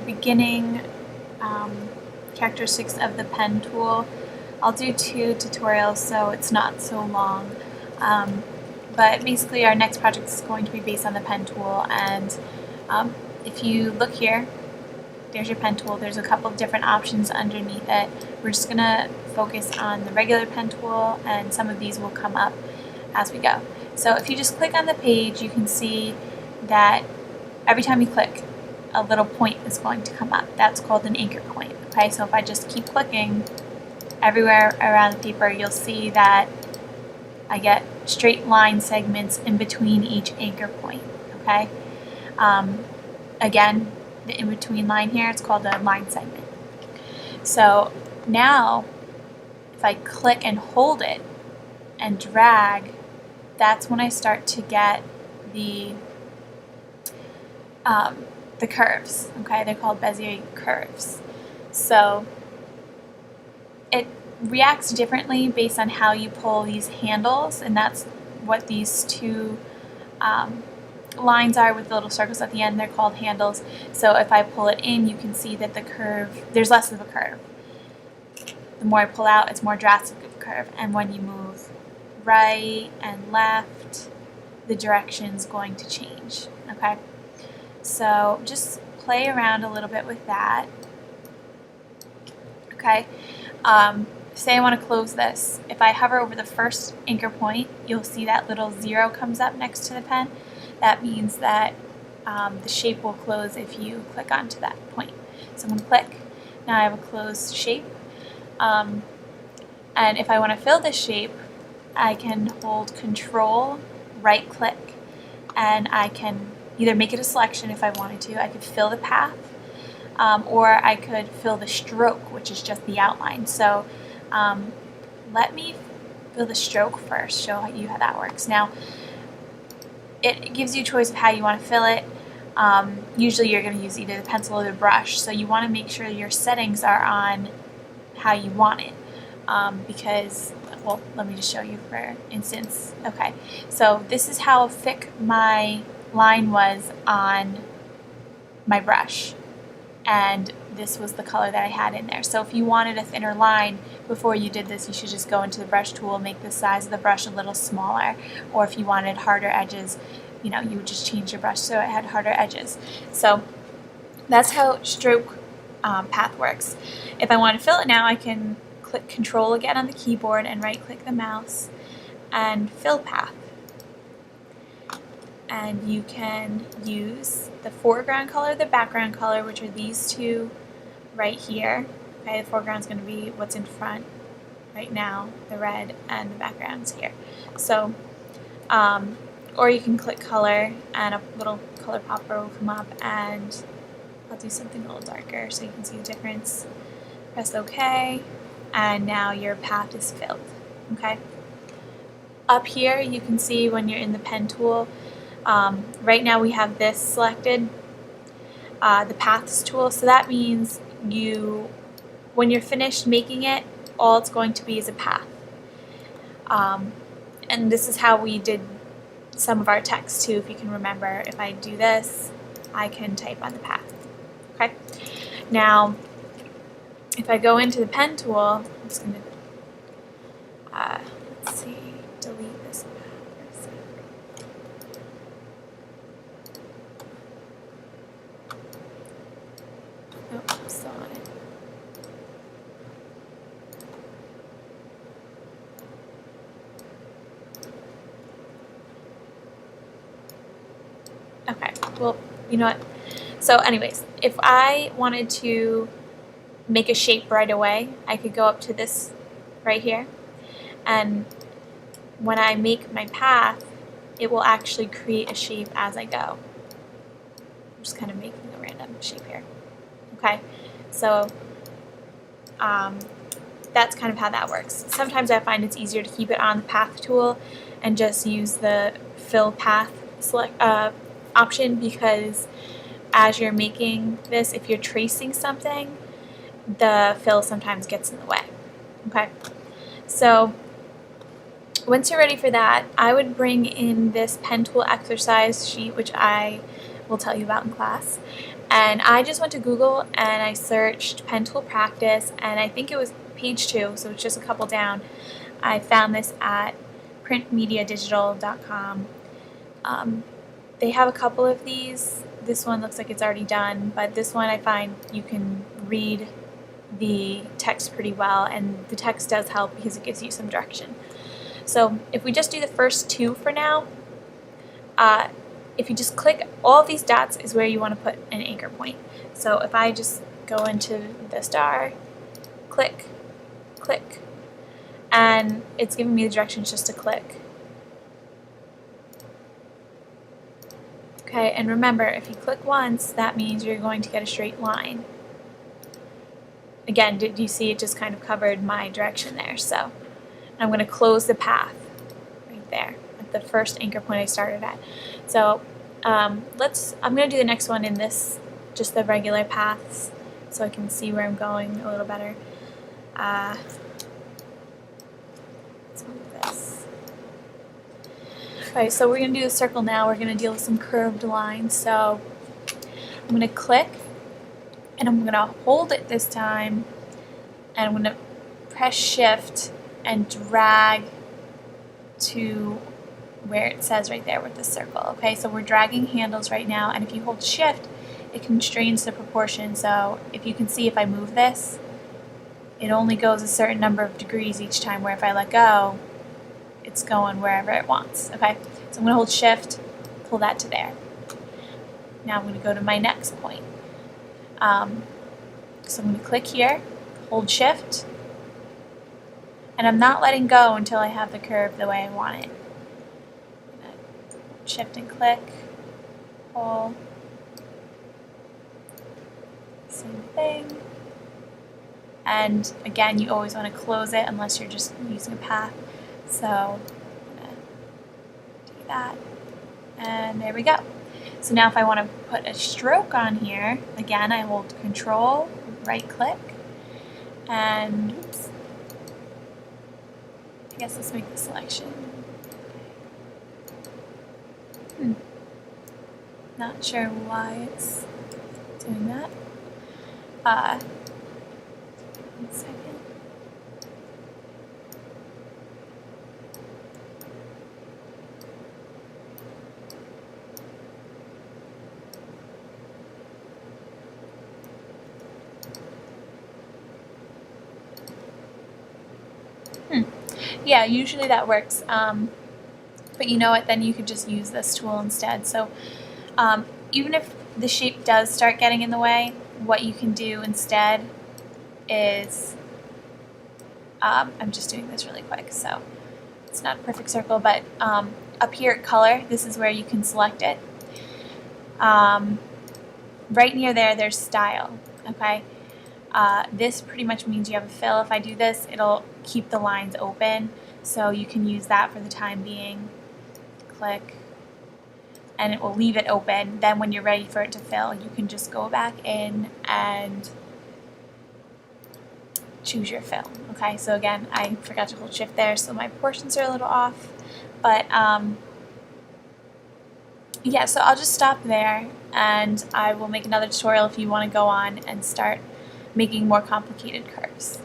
beginning characteristics of the pen tool. I'll do 2 tutorials so it's not so long. But basically our next project is going to be based on the pen tool, and if you look here, there's your pen tool. There's a couple of different options underneath it. We're just going to focus on the regular pen tool, and some of these will come up as we go. So if you just click on the page, you can see that every time you click, a little point is going to come up. That's called an anchor point. Okay, so if I just keep clicking everywhere around the paper, you'll see that I get straight line segments in between each anchor point. Okay, again, the in-between line here, it's called a line segment. So now if I click and hold it and drag, that's when I start to get the curves. Okay, they're called Bezier curves. So it reacts differently based on how you pull these handles, and that's what these two lines are with the little circles at the end. They're called handles. So if I pull it in, you can see that the curve, there's less of a curve. The more I pull out, it's more drastic of a curve, and when you move right and left, the direction's going to change. Okay, so just play around a little bit with that. Okay, say I want to close this. If I hover over the first anchor point, you'll see that little 0 comes up next to the pen. That means that the shape will close if you click onto that point. So I'm going to click. Now I have a closed shape. And if I want to fill this shape, I can hold Control, right click, and I can either make it a selection if I wanted to. I could fill the path, or I could fill the stroke, which is just the outline. So let me fill the stroke first, show you how that works. Now, it gives you a choice of how you want to fill it. Usually you're going to use either the pencil or the brush, so you want to make sure your settings are on how you want it, because, well, let me just show you for instance. Okay, so this is how thick my line was on my brush, and this was the color that I had in there. So if you wanted a thinner line before you did this, you should just go into the brush tool, make the size of the brush a little smaller, or if you wanted harder edges, you know, you would just change your brush so it had harder edges. So that's how stroke path works. If I want to fill it now, I can click Control again on the keyboard and right click the mouse and fill path. And you can use the foreground color, the background color, which are these two right here. Okay, the foreground is going to be what's in front right now, the red, and the background's here. So, or you can click color and a little color popper will come up, and I'll do something a little darker so you can see the difference. Press OK, and now your path is filled. Okay. Up here you can see when you're in the pen tool, right now we have this selected, the paths tool, so that means when you're finished making it, all it's going to be is a path. And this is how we did some of our text too, if you can remember. If I do this, I can type on the path. Okay. Now, if I go into the pen tool, I'm just going to, let's see, delete this path for a second. Oh, I'm still on it. Okay, well, you know what? So anyways, if I wanted to make a shape right away, I could go up to this right here, and when I make my path, it will actually create a shape as I go. I'm just kind of making a random shape here. Okay, so that's kind of how that works. Sometimes I find it's easier to keep it on the path tool and just use the fill path select option, because as you're making this, if you're tracing something, the fill sometimes gets in the way. Okay, so once you're ready for that, I would bring in this pen tool exercise sheet, which I will tell you about in class, And I just went to Google and I searched pen tool practice, and I think it was page 2, so it's just a couple down. I found this at printmediadigital.com. They have a couple of these. This one looks like it's already done, but this one I find you can read the text pretty well, and the text does help because it gives you some direction. So if we just do the first 2 for now, if you just click, all of these dots is where you want to put an anchor point. So if I just go into the star, click, click, and it's giving me the directions just to click. Okay, and remember, if you click once, that means you're going to get a straight line. Again, did you see it just kind of covered my direction there? So I'm going to close the path right there at the first anchor point I started at. So I'm going to do the next one in this, just the regular paths, so I can see where I'm going a little better. Let's move this. Alright, so we're going to do a circle now. We're going to deal with some curved lines. So I'm going to click, and I'm going to hold it this time, and I'm going to press shift and drag to where it says right there with the circle. Okay, so we're dragging handles right now, and if you hold shift, it constrains the proportion. So if you can see, if I move this, it only goes a certain number of degrees each time, where if I let go, it's going wherever it wants. Okay, so I'm going to hold shift, pull that to there. Now I'm going to go to my next point. So I'm going to click here, hold shift, and I'm not letting go until I have the curve the way I want it. I'm going to shift and click, pull, same thing. And again, you always want to close it unless you're just using a path. So I'm going to do that, and there we go. So now if I want to put a stroke on here, again, I hold control, right click, and oops, I guess let's make the selection. Not sure why it's doing that. 1 second. Yeah, usually that works, but you know what, then you could just use this tool instead. So even if the shape does start getting in the way, what you can do instead is, I'm just doing this really quick, so it's not a perfect circle, but up here at color, this is where you can select it. Right near there, there's style, okay? This pretty much means you have a fill. If I do this, it'll keep the lines open, so you can use that for the time being. Click, and it will leave it open. Then when you're ready for it to fill, you can just go back in and choose your fill. Okay, so again, I forgot to hold shift there, so my proportions are a little off, but yeah, so I'll just stop there, and I will make another tutorial if you want to go on and start making more complicated curves.